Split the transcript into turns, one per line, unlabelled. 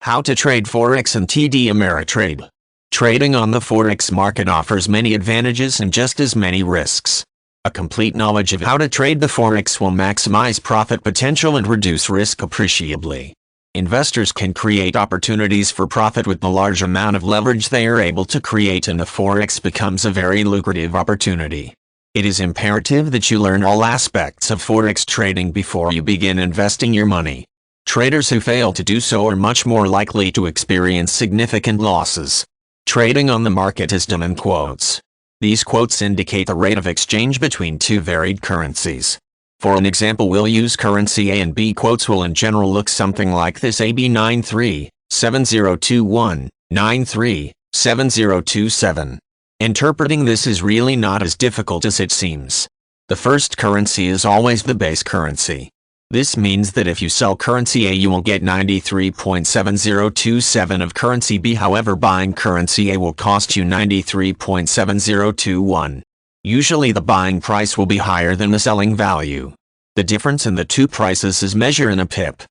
How to trade Forex and TD Ameritrade. Trading on the Forex market offers many advantages and just as many risks. A complete knowledge of how to trade the Forex will maximize profit potential and reduce risk appreciably. Investors can create opportunities for profit with the large amount of leverage they are able to create, and the Forex becomes a very lucrative opportunity. It is imperative that you learn all aspects of Forex trading before you begin investing your money. Traders who fail to do so are much more likely to experience significant losses. Trading on the market is done in quotes. These quotes indicate the rate of exchange between two varied currencies. For an example, we'll use currency A and B. Quotes will in general look something like this: AB 937021 937027. Interpreting this is really not as difficult as it seems. The first currency is always the base currency. This means that if you sell currency A, you will get 93.7027 of currency B. However, buying currency A will cost you 93.7021. Usually the buying price will be higher than the selling value. The difference in the two prices is measured in a pip.